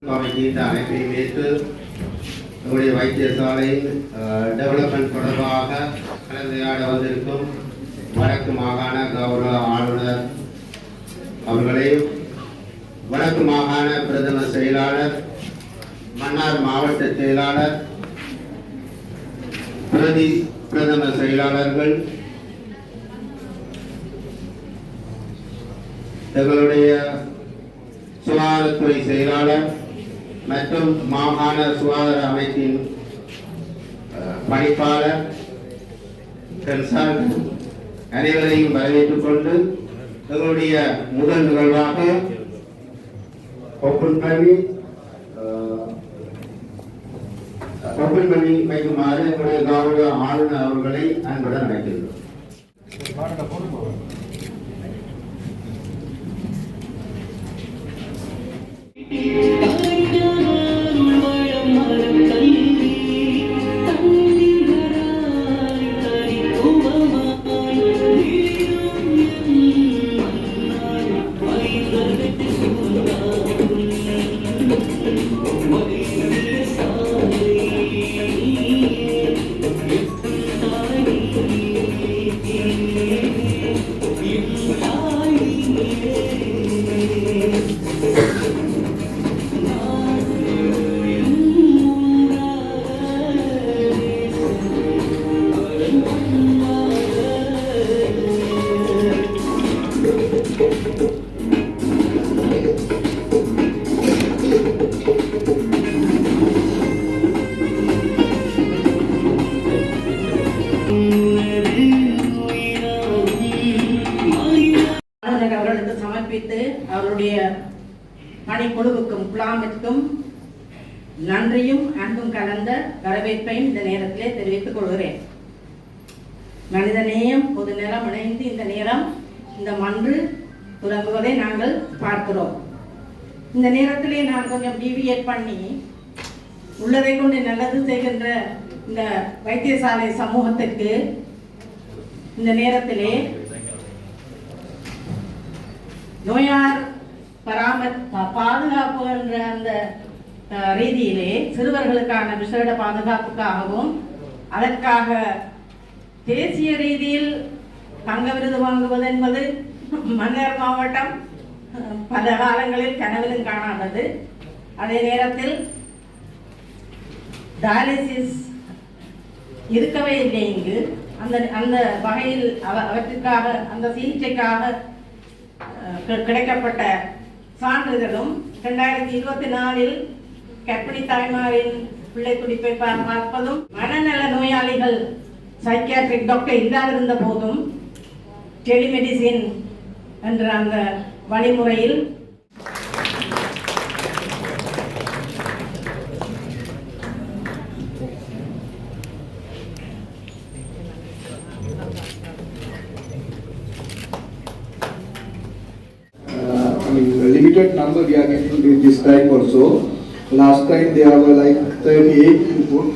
இந்த அமைப்பை வைத்து நம்முடைய வைத்தியசாலையின் டெவலப்மெண்ட் தொடர்பாக கலந்துரையாட வந்திருக்கும் வடக்கு மாகாண கௌரவ ஆளுநர் அவர்களையும், வடக்கு மாகாண பிரதம செயலாளர், மன்னார் மாவட்ட செயலாளர், பிரதி பிரதம செயலாளர்கள், எங்களுடைய சுகாதாரத்துறை செயலாளர் மற்றும் மாகாண சுகாதார அமைப்பின் பணிப்பாளர், கன்சல்டன்ட் அனைவரையும் வரவேற்றுக் கொண்டு எங்களுடைய முதல் நிகழ்வாக ஓப்பன் பண்ணி வைக்குமாறு எங்களுடைய கௌரவ ஆளுநர் அவர்களை அன்புடன் அழைக்கின்றோம். சமர்ப்பித்து அவருடைய பணிக்குழுவுக்கும் குழாமிற்கும் நன்றியும் அன்பும் கலந்த வரவேற்பையும் இந்த நேரத்திலே தெரிவித்துக் கொள்கிறேன். மனிதநேயம் பொது நிலம் இணைந்து இந்த நேரம் இந்த மன்று தொடங்குவதை நாங்கள் பார்க்கிறோம். இந்த நேரத்திலே நான் கொஞ்சம் டிவியேட் பண்ணி உள்ளதை கொண்டு நல்லது செய்கின்ற இந்த வைத்தியசாலை சமூகத்திற்கு இந்த நேரத்திலே நோயார் பாதுகாப்பு என்ற அந்த ரீதியிலே சிறுவர்களுக்கான விசேட பாதுகாப்புக்காகவும் அதற்காக தேசிய ரீதியில் தங்க விருது வாங்குவது என்பது மன்னார் மாவட்டம் பல காலங்களில் கனவிலும் காணாதது. அதே நேரத்தில் டயாலிசிஸ் இருக்கவே இல்லை இங்கு. அந்த வகையில் அவற்றுக்காக அந்த சிகிச்சைக்காக கிடைக்கப்பட்ட சான்றிதழும் 2024 கர்ப்பிணி தாய்மாரின் பிள்ளை துடிப்பை பார்ப்பதும், மனநல நோயாளிகள் சைக்கியாட்ரிக் டாக்டர் இல்லாதிருந்த போதும் டெலிமெடிசின் என்ற அந்த வழிமுறையில் limited number we are getting this time also. Last time there were like 38 input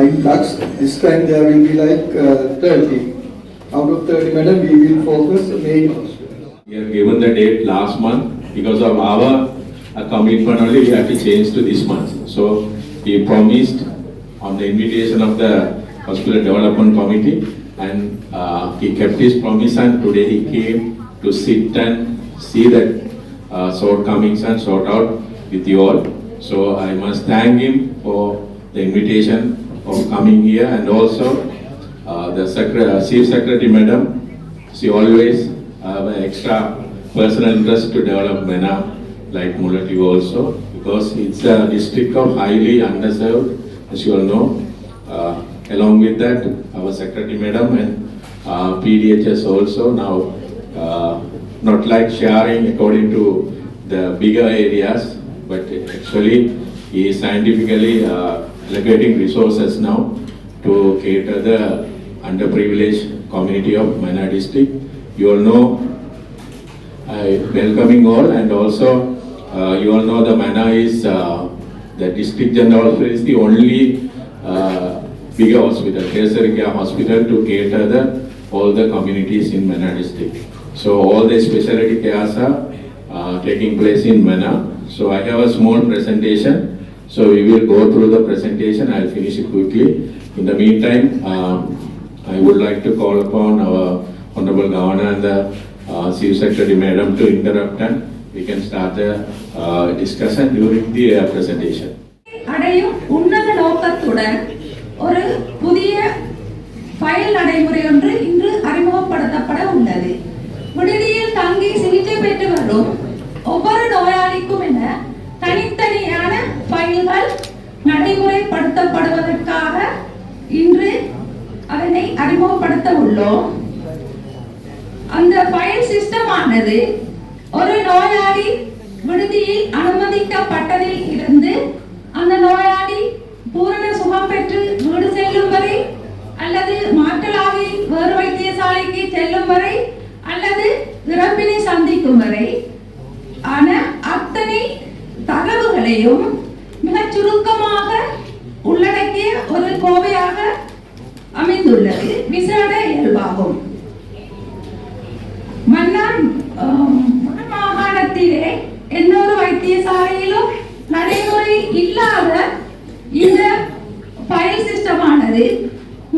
influx. This time there will be like 30. Out of 30, madam, we will focus main hospital. We have given the date last month because of our commitment only. We have to change to this month. So we promised on the invitation of the Hospital Development Committee, and he kept his promise, and today he came to sit and see that shortcomings and sort out with you all. So I must thank him for the invitation of coming here, and also the Chief Secretary Madam. She always have an extra personal interest to develop MENA like Mullaitivu also, because it's a district of highly underserved, as you all know. Along with that, our Secretary Madam and PDHS also now not like sharing according to the bigger areas, but actually he is scientifically allocating resources now to cater the underprivileged community of Mannar district. You all know, welcoming all, and also you all know the Mannar is the district general hospital is the only bigger hospital, tertiary care hospital to cater all the communities in Mannar district. So all the specialty cares are taking place in Mannar. So I have a small presentation. So we will go through the presentation. I'll finish it quickly. In the meantime, I would like to call upon our Honorable Governor and the Chief Secretary Madam to interrupt, and we can start the discussion during the presentation. அடையும் உன்னத நோக்கத்துடன் ஒரு புதிய file நடைமுறை ஒன்று இன்று அறிமுகப்படுத்தப்பட உள்ளது. விடுதியில் தங்கி சிகிச்சை பெற்று வரும் ஒவ்வொரு நோயாளிக்கும் என தனித்தனியான ஃபைல்கள் நடைமுறைப்படுத்தப்படுவதற்காக இன்று அதனை அறிமுகப்படுத்த உள்ளோம். அந்த ஃபைல் சிஸ்டம் ஆனது ஒரு நோயாளி விடுதியில் அனுமதிக்கப்பட்டதில் இருந்து அந்த நோயாளி பூரண சுகம் பெற்று வீடு செல்லும் வரை, அல்லது மாற்றலாகி வேறு வைத்தியசாலைக்கு செல்லும் வரை, அல்லது இறப்பினை சந்திக்கும் வரை ஆன அத்தனை தகவல்களையும் மிகச் சுருக்கமாக உள்ளடக்கிய ஒரு கோவையாக அமைந்துள்ளது விசேட இயல்பாகும். மன்னார் மாகாணத்திலே இன்னொரு வைத்தியசாலையிலும் நடைமுறை இல்லாத இந்த ஃபைல் சிஸ்டமானது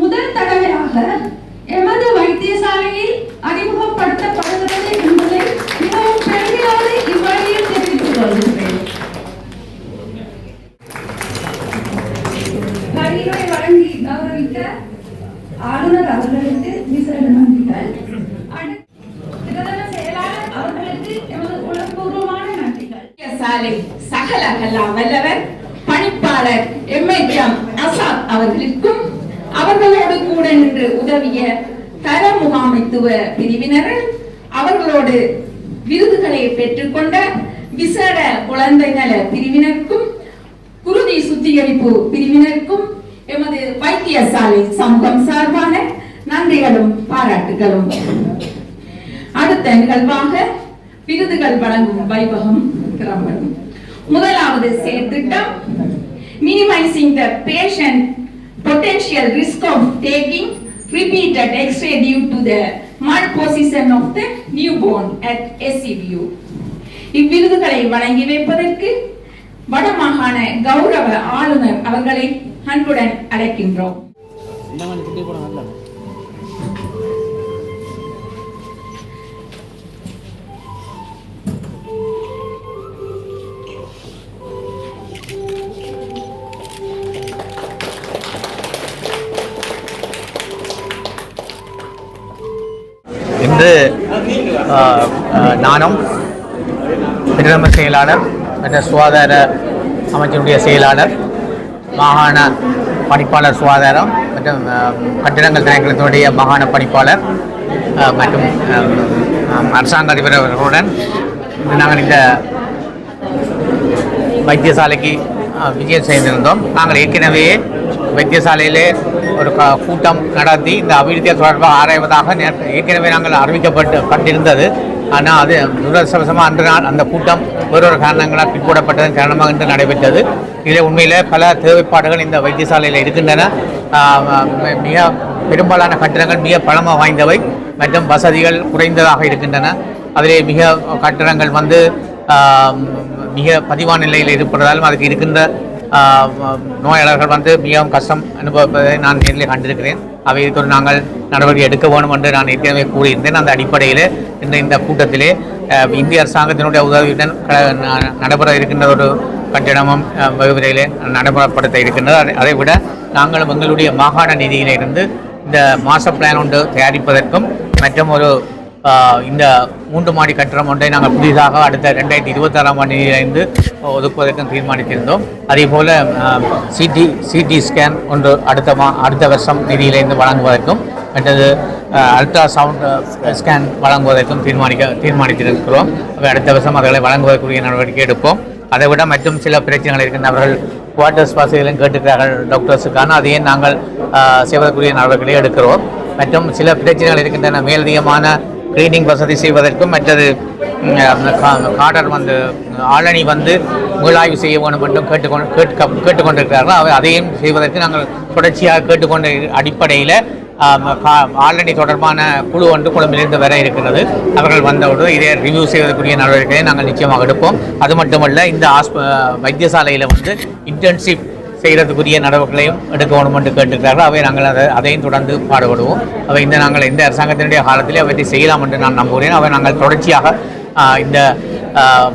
முதல் தடவையாக எமது வைத்தியசாலையில் அறிமுகப்படுத்தப்படுகிறது என்பதை மிகவும் பெருமையோடு இவ்வழியில் தெரிவித்துக் கொள்கிறேன். பரிந்துரை வழங்கி கௌரவித்த ஆளுநர் அவர்களுக்கு விசேட நன்றிகள். பிரதம செயலாளர் அவர்களுக்கு எமது உளப்பூர்வமான நன்றிகள். சாலை சகல கல்லா வல்லவர் பணிப்பாளர் எம்எச்எம் அசாத் அவர்களுக்கும் அவர்களோடு கூட நின்று உதவிய தர முகாமைத்துவ பிரிவினர், அவர்களோடு விருதுகளை பெற்றுக்கொண்ட விசேட குழந்தை நல பிரிவினருக்கும் குருதி சுத்திகரிப்பு பிரிவினருக்கும் எமது வைத்தியசாலை சமூகம் சார்பான நன்றிகளும் பாராட்டுகளும். அடுத்த நிகழ்வாக விருதுகள் வழங்கும் வைபகம் கிளம்படும். முதலாவது செயற்திட்டம் minimizing the patient potential risk of taking repeated X-ray due to the malposition of the newborn at SCVU. இவ்விருதுகளை வழங்கி வைப்பதற்கு வடமாகாண கௌரவ ஆளுநர் அவர்களை அன்புடன் அழைக்கின்றோம். இன்று நானும் பிரதம செயலாளர் மற்ற சுகாதார அமைச்சினுடைய செயலாளர், மாகாண பணிப்பாளர் சுகாதாரம் மற்றும் கட்டிடங்கள் திணைக்களத்தினுடைய மாகாண பணிப்பாளர் மற்றும் அரசாங்க அதிபர் அவர்களுடன் நாங்கள் இந்த வைத்தியசாலைக்கு விஜயம் செய்திருந்தோம். நாங்கள் ஏற்கனவே வைத்தியசாலையிலே ஒரு கூட்டம் நடத்தி இந்த அபிவிருத்தியை தொடர்பாக ஆராய்வதாக ஏற்கனவே நாங்கள் அறிவிக்கப்பட்டிருந்தது. ஆனால் அது துரதிர்ஷ்டவசமாக அன்று நாள் அந்த கூட்டம் வேறொரு காரணங்களால் பிற்போடப்பட்டதன் காரணமாக இன்று நடைபெற்றது. இதில் உண்மையில் பல தேவைப்பாடுகள் இந்த வைத்தியசாலையில் இருக்கின்றன. மிக பெரும்பாலான கட்டிடங்கள் மிக பழமை வாய்ந்தவை மற்றும் வசதிகள் குறைந்ததாக இருக்கின்றன. அதிலே மிக கட்டிடங்கள் மிக பதிவான நிலையில் இருப்பதாலும் அதுக்கு இருக்கின்ற நோயாளர்கள் மிகவும் கஷ்டம் அனுபவிப்பதை நான் நேரில் கண்டிருக்கிறேன். அவை குறித்து நாங்கள் நடவடிக்கை எடுக்க வேண்டும் என்று நான் ஏற்கனவே கூறியிருந்தேன். அந்த அடிப்படையில் இந்த கூட்டத்திலே இந்திய அரசாங்கத்தினுடைய உதவியுடன் நடைபெற இருக்கின்ற ஒரு கட்டிடமும் வகுப்பிலே நடைமுறைப்படுத்த இருக்கின்றது. அதை விட நாங்களும் எங்களுடைய மாகாண நிதியிலிருந்து இந்த மாஸ்டர் பிளான் ஒன்று தயாரிப்பதற்கும் மற்றும் ஒரு இந்த 3 மாடி கட்டிடம் ஒன்றை நாங்கள் புதிதாக அடுத்த 2026ஆம் ஆண்டிலிருந்து ஒதுக்குவதற்கும் தீர்மானித்திருந்தோம். அதேபோல் சிடி ஸ்கேன் ஒன்று அடுத்த வருஷம் நிதியிலிருந்து வழங்குவதற்கும் மற்றது அல்ட்ரா சவுண்ட் ஸ்கேன் வழங்குவதற்கும் தீர்மானித்திருக்கிறோம். அவை அடுத்த வருஷம் அவர்களை வழங்குவதற்குரிய நடவடிக்கை எடுப்போம். அதை விட மற்றும் சில பிரச்சனைகள் இருக்கின்ற அவர்கள் குவார்ட்டர்ஸ் வசதிகளும் கேட்டுக்கிறார்கள் டாக்டர்ஸுக்கான, அதையே நாங்கள் செய்வதற்குரிய நடவடிக்கைகளை எடுக்கிறோம். மற்றும் சில பிரச்சனைகள் இருக்கின்றன. மேலதிகமான கிளீனிங் வசதி செய்வதற்கும் மற்றது காடர் ஆளணி மீளாய்வு செய்ய வேண்டும் என்றும் கேட்டுக்கொண்டிருக்கிறார்கள். அதையும் செய்வதற்கு நாங்கள் தொடர்ச்சியாக கேட்டுக்கொண்ட அடிப்படையில் ஆல்ரெடி தொடர்பான குழு ஒன்று கொழும்பிலிருந்து வர இருக்கிறது. அவர்கள் வந்தவுடன் இதை ரிவ்யூ செய்வதற்குரிய நடவடிக்கைகளை நாங்கள் நிச்சயமாக எடுப்போம். அது மட்டுமல்ல, இந்த வைத்தியசாலையில் வந்து இன்டர்ன்ஷிப் செய்கிறதுக்குரிய நடவடிக்கைகளையும் எடுக்க வேண்டும் என்று கேட்டிருக்கிறார்கள். அவை நாங்கள் அதையும் தொடர்ந்து பாடுபடுவோம். அவை நாங்கள் இந்த அரசாங்கத்தினுடைய காலத்திலே அவற்றை செய்யலாம் என்று நான் நம்புகிறேன். அவை நாங்கள் தொடர்ச்சியாக இந்த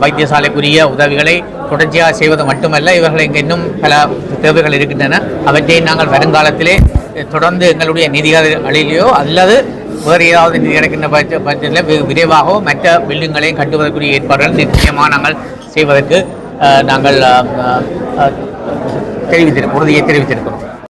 வைத்தியசாலைக்குரிய உதவிகளை தொடர்ச்சியாக செய்வது மட்டுமல்ல, இவர்கள் இங்கே இன்னும் பல தேவைகள் இருக்கின்றன. அவற்றை நாங்கள் வருங்காலத்திலே தொடர்ந்து எங்களுடைய நிதிகளிலேயோ அல்லது வேறு ஏதாவது நிதி கிடைக்கின்ற பட்சத்தில் விரைவாகவோ மற்ற பில்டிங்களையும் கட்டுவதற்குரிய ஏற்பாடுகள் நிச்சயமாக நாங்கள் செய்வதற்கு நாங்கள் உறுதியை தெரிவித்திருக்கிறோம்.